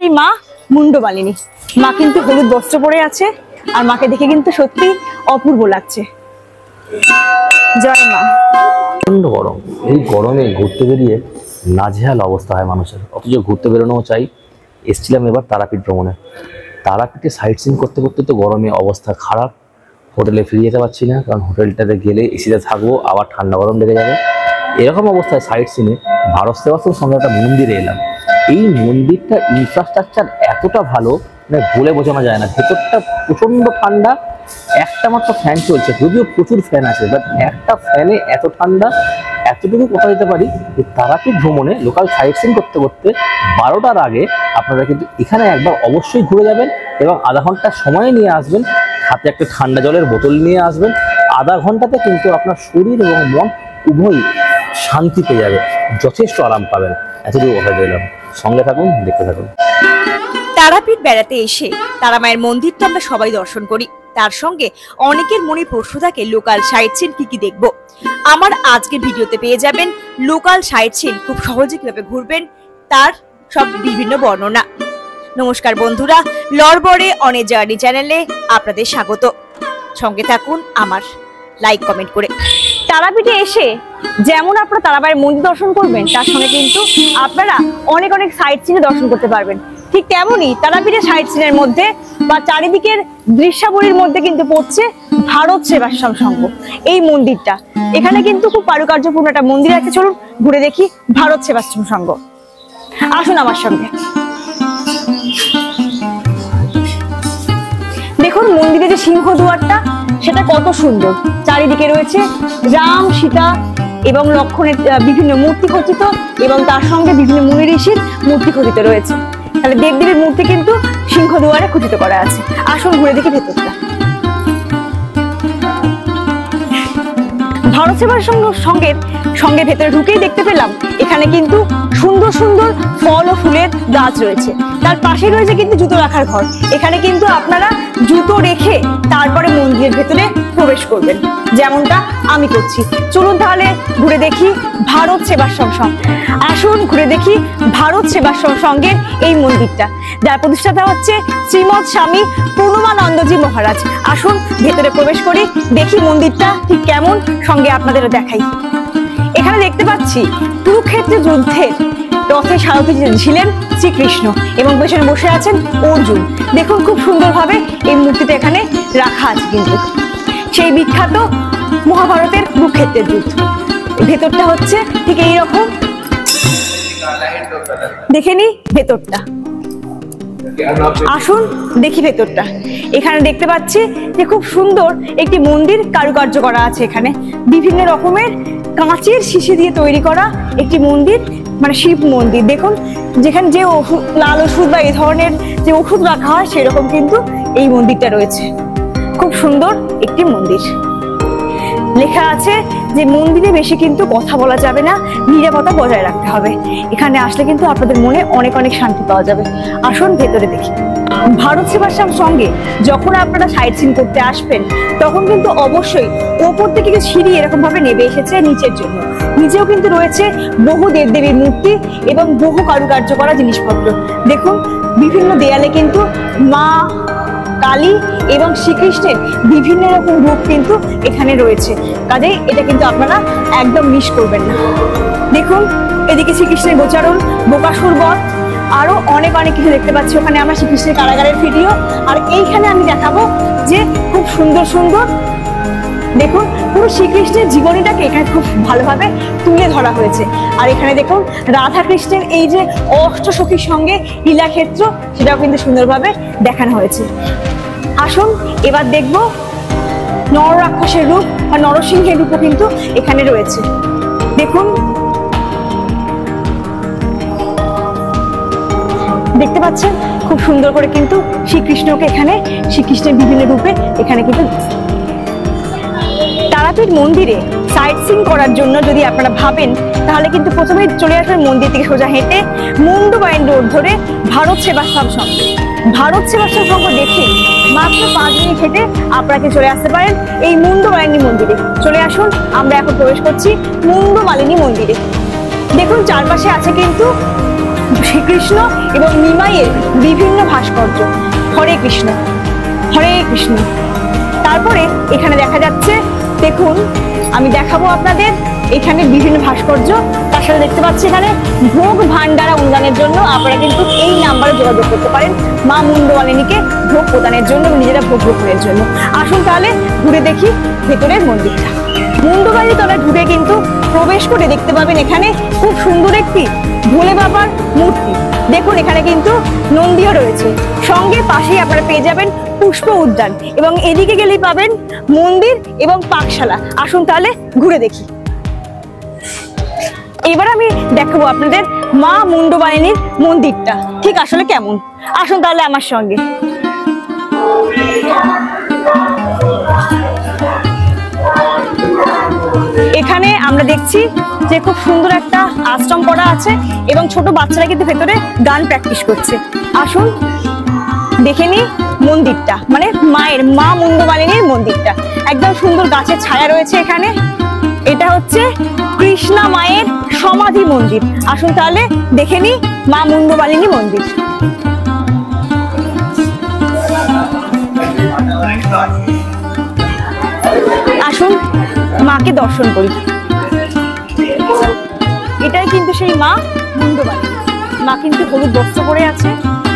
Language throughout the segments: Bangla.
তারাপীঠেরই মা মুন্ডমালিনী। মা কিন্তু হলুদ বস্ত্র পরে আছে, আর মাকে দেখে কিন্তু সত্যি অপূর্ব লাগছে। জয় মা। প্রচন্ড গরম, এই গরমে ঘুরতে বেরিয়ে নাজেহাল অবস্থা হয় মানুষের, অথচ ঘুরতে বেরোনোও চাই। এসেছিলাম এবার তারাপীঠ ভ্রমণে। তারাপীঠে সাইট সিন করতে করতে তো গরমে অবস্থা খারাপ, হোটেলে ফিরে যেতে পারছি না, কারণ হোটেলটাতে গেলে এসিতে থাকবো, আবার ঠান্ডা গরম লেগে যাবে। এরকম অবস্থায় সাইট সিনে ভারত সেবাশ্রমের সঙ্গে একটা মন্দিরে এলাম। এই মন্দিরটা ইনফ্রাস্ট্রাকচার এতটা ভালো, মানে বলে বোঝানো যায় না। ভেতরটা প্রচণ্ড ঠান্ডা, একটা মাত্র ফ্যান চলছে, যদিও প্রচুর ফ্যান আছে, বাট একটা ফ্যানে এত ঠান্ডা। এতটুকু কথা দিতে পারি যে তারাপীঠ ভ্রমণে লোকাল সাইট সিন করতে করতে 12টার আগে আপনারা কিন্তু এখানে একবার অবশ্যই ঘুরে যাবেন, এবং আধা ঘন্টা সময় নিয়ে আসবেন, হাতে একটা ঠান্ডা জলের বোতল নিয়ে আসবেন। আধা ঘন্টাতে কিন্তু আপনার শরীর এবং মন উভয়ই শান্তি পেয়ে যাবে, যথেষ্ট আরাম পাবেন। এতটুকু কথা দিলাম, সঙ্গে থাকুন, দেখতে থাকুন। তারাপীঠ বেড়াতে এসে তারা মায়ের মন্দিরটা আমরা সবাই দর্শন করি, তার সঙ্গে অনেকের মনে প্রশ্ন থাকে লোকাল সাইট সিন কি কি দেখবো। আমার আজকের ভিডিওতে পেয়ে যাবেন লোকাল সাইট সিন খুব সহজে কিভাবে ঘুরবেন তার সব বিভিন্ন বর্ণনা। নমস্কার বন্ধুরা, লড়বড়ে অন এ জার্নি চ্যানেলে আপনাদের স্বাগত। সঙ্গে থাকুন আমার, লাইক কমেন্ট করে। তারাপীঠে এসে যেমন আপনারা তারাবাইয়ের মন্দির দর্শন করবেন, তার সঙ্গে কিন্তু আপনারা অনেক অনেক সাইট সিনে দর্শন করতে পারবেন। ঠিক তেমনই তারাপীঠের সাইট সিনের মধ্যে বা চারিদিকের দৃশ্যাবলীর মধ্যে কিন্তু পড়ছে ভারত সেবাশ্রম সংঘ এই মন্দিরটা। এখানে কিন্তু খুব কারুকার্যপূর্ণ একটা মন্দির আছে, চলুন ঘুরে দেখি ভারত সেবাশ্রম সংঘ। আসুন আমার সঙ্গে। দেখুন মন্দিরের যে সিংহ দুয়ারটা, সেটা কত সুন্দর। চারিদিকে রয়েছে রাম, সীতা এবং লক্ষ্মণের বিভিন্ন মূর্তি খচিত, এবং তার সঙ্গে বিভিন্ন মুনি ঋষির মূর্তি খচিত রয়েছে। তাহলে দেবদেবীর মূর্তি কিন্তু সিংহ দুয়ারে খচিত করা আছে। আসুন ঘুরে দেখি ভেতরটা। ভারত সেবাশ্রম সঙ্গে ভেতরে ঢুকেই দেখতে পেলাম এখানে কিন্তু সুন্দর সুন্দর ফল ও ফুলের গাছ রয়েছে। তার পাশে রয়েছে কিন্তু জুতো রাখার ঘর। এখানে কিন্তু আপনারা জুতো রেখে তারপরে মন্দিরের ভেতরে প্রবেশ করবেন, যেমনটা আমি করছি। চলুন তাহলে ঘুরে দেখি ভারত সেবাশ্রম সংঘ। আসুন ঘুরে দেখি ভারত সেবাশ্রম সংঘের এই মন্দিরটা, যার প্রতিষ্ঠাতা হচ্ছে শ্রীমৎ স্বামী প্রণবানন্দজি মহারাজ। আসুন ভেতরে প্রবেশ করি, দেখি মন্দিরটা ঠিক কেমন, সঙ্গে আপনাদের দেখাই। এখানে দেখতে পাচ্ছি কুরুক্ষেত্রের যুদ্ধের রথে সারথি ছিলেন শ্রীকৃষ্ণ, এবং পেছনে বসে আছেন অর্জুন। দেখুন খুব সুন্দরভাবে এই মূর্তিটা এখানে রাখা আছে, কিন্তু সেই বিখ্যাত মহাভারতের কুরুক্ষেত্রের যুদ্ধ। ভেতরটা হচ্ছে ঠিক এইরকম, দেখে নি ভেতরটা। আসুন দেখি ভেতরটা। এখানে দেখতে পাচ্ছি যে খুব সুন্দর একটি মন্দির কারুকার্য করা আছে। এখানে বিভিন্ন রকমের কাঁচের শিশি দিয়ে তৈরি করা একটি মন্দির, মানে শিব মন্দির। দেখুন যেখানে যে লাল ওষুধ বা এই ধরনের যে ওষুধ রাখা হয়, সেরকম কিন্তু এই মন্দিরটা রয়েছে। খুব সুন্দর একটি মন্দির। লেখা আছে যে মন্দিরে বেশি কিন্তু কথা বলা যাবে না, নিরাপত্তা বজায় রাখতে হবে। এখানে আসলে কিন্তু আপনাদের মনে অনেক অনেক শান্তি পাওয়া যাবে। আসুন ভেতরে দেখি। ভারত সেবাশ্রম সঙ্গে যখন আপনারা সাইট সিন করতে আসবেন, তখন কিন্তু অবশ্যই ওপর থেকে সিঁড়ি এরকম ভাবে নেমে এসেছে নিচের জন্য। নিচেও কিন্তু রয়েছে বহু দেবদেবীর মূর্তি এবং বহু কারুকার্য করা জিনিসপত্র। দেখুন বিভিন্ন দেয়ালে কিন্তু মা কালী এবং শ্রীকৃষ্ণের বিভিন্ন রকম রূপ কিন্তু এখানে রয়েছে। কাজেই এটা কিন্তু আপনারা একদম মিস করবেন না। দেখুন এদিকে শ্রীকৃষ্ণের গোচারণ, বকাসুর বধ, আরো অনেক অনেক কিছু দেখতে পাচ্ছি। ওখানে আমরা শ্রীকৃষ্ণের কারাগারের ভিডিও, আর এইখানে আমি দেখাবো যে খুব সুন্দর সুন্দর, দেখুন পুরো শ্রীকৃষ্ণের জীবনীটাকে এখানে খুব ভালোভাবে তুলে ধরা হয়েছে। আর এখানে দেখুন রাধা কৃষ্ণের এই যে অষ্টসখীর সঙ্গে লীলাক্ষেত্র, সেটাও কিন্তু সুন্দরভাবে দেখানো হয়েছে। আসুন এবার দেখব নররাক্ষসের রূপ বা নরসিংহের রূপও কিন্তু এখানে রয়েছে। দেখুন দেখতে পাচ্ছেন খুব সুন্দর করে কিন্তু শ্রীকৃষ্ণকে এখানে, শ্রীকৃষ্ণের বিভিন্ন রূপে এখানে কিন্তু। তারাপীঠ মন্দিরে সাইট সিন করার জন্য যদি আপনারা ভাবেন, তাহলে কিন্তু প্রথমে চলে আসবেন মন্দির থেকে সোজা হেঁটে মুন্ডমালিনী রোড ধরে ভারত সেবাশ্রম সংঘ। ভারত সেবাশ্রম সংঘ দেখে মাত্র 5 মিনিট হেঁটে আপনাকে চলে আসতে পারেন এই মুন্ডমালিনী মন্দিরে। চলে আসুন, আমরা এখন প্রবেশ করছি মুন্ডমালিনী মন্দিরে। দেখুন চারপাশে আছে কিন্তু শ্রীকৃষ্ণ এবং নিমাইয়ের বিভিন্ন ভাস্কর্য। হরে কৃষ্ণ, হরে কৃষ্ণ। তারপরে এখানে দেখা যাচ্ছে, দেখুন আমি দেখাবো আপনাদের এখানে বিভিন্ন ভাস্কর্য। তার সাথে দেখতে পাচ্ছি এখানে ভোগ ভান্ডারা অনুদানের জন্য আপনারা কিন্তু এই নাম্বারে যোগাযোগ করতে পারেন মা মুন্ডমালিনীকে ভোগ প্রদানের জন্য এবং নিজেরা ভোগ গ্রহণের জন্য। আসুন তাহলে ঘুরে দেখি ভেতরের মন্দিরটা। মুন্ডমালিনী তলায় ঢুকে কিন্তু প্রবেশ করে দেখতে পাবেন এখানে খুব সুন্দর একটি ভোলে বাবার মূর্তি। দেখুন এখানে কিন্তু নন্দীও রয়েছে, সঙ্গে পাশেই আপনারা পেয়ে যাবেন পুষ্প উদ্যান এবং এদিকে গেলেই পাবেন মন্দির এবং পাকশালা। আসুন তাহলে ঘুরে দেখি। এবার আমি দেখাবো আপনাদের মা মুন্ডমালিনীর মন্দিরটা ঠিক আসলে কেমন। আসুন তাহলে আমার সঙ্গে। এখানে আমরা দেখছি যে খুব সুন্দর একটা আশ্রম করা আছে এবং ছোট বাচ্চারা কিন্তু ভেতরে গান প্র্যাকটিস করছে। আসুন দেখে নি মন্দিরটা, মানে মায়ের মা মুন্ডমালিনীর মন্দিরটা। একদম সুন্দর গাছের ছায়া রয়েছে এখানে। এটা হচ্ছে কৃষ্ণা মায়ের সমাধি মন্দির। আসুন তাহলে দেখে নি মা মুন্ডমালিনী মন্দির। আসুন মাকে দর্শন করি। এটাই কিন্তু সেই মা মুন্ডমালিনী। মা কিন্তু হলুদ বস্ত্র পরে আছে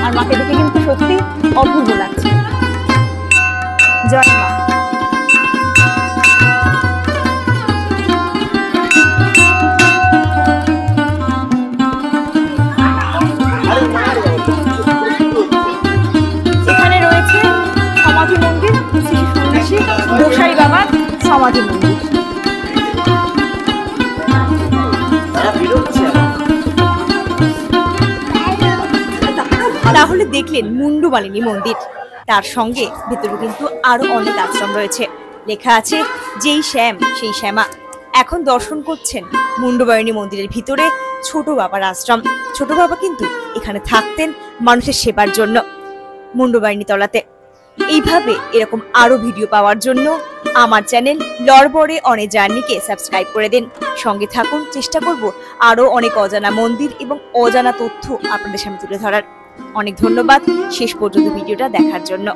আর মাকে দেখে কিন্তু সত্যি অপূর্ব লাগছে। জয় মা। এখানে রয়েছে সমাধি মন্দির, শ্রী সন্ন্যাসী গোসাই বাবার সমাধি মন্দির। তাহলে দেখলেন মুন্ডমালিনী মন্দির, তার সঙ্গে ভেতরে কিন্তু আরো অনেক আশ্রম রয়েছে। লেখা আছে যেই শ্যাম সেই শ্যামা। এখন দর্শন করছেন মুন্ডমালিনী মন্দিরের ভিতরে ছোট বাবার আশ্রম। ছোট বাবা কিন্তু এখানে থাকতেন মানুষের সেবার জন্য মুন্ডমালিনী তলাতে। এইভাবে এরকম আরো ভিডিও পাওয়ার জন্য আমার চ্যানেল লড়বড়ে অনে জার্নিকে সাবস্ক্রাইব করে দিন। সঙ্গে থাকুন, চেষ্টা করব আরো অনেক অজানা মন্দির এবং অজানা তথ্য আপনাদের সামনে তুলে ধরার। অনেক ধন্যবাদ শেষ পর্যন্ত ভিডিওটা দেখার জন্য।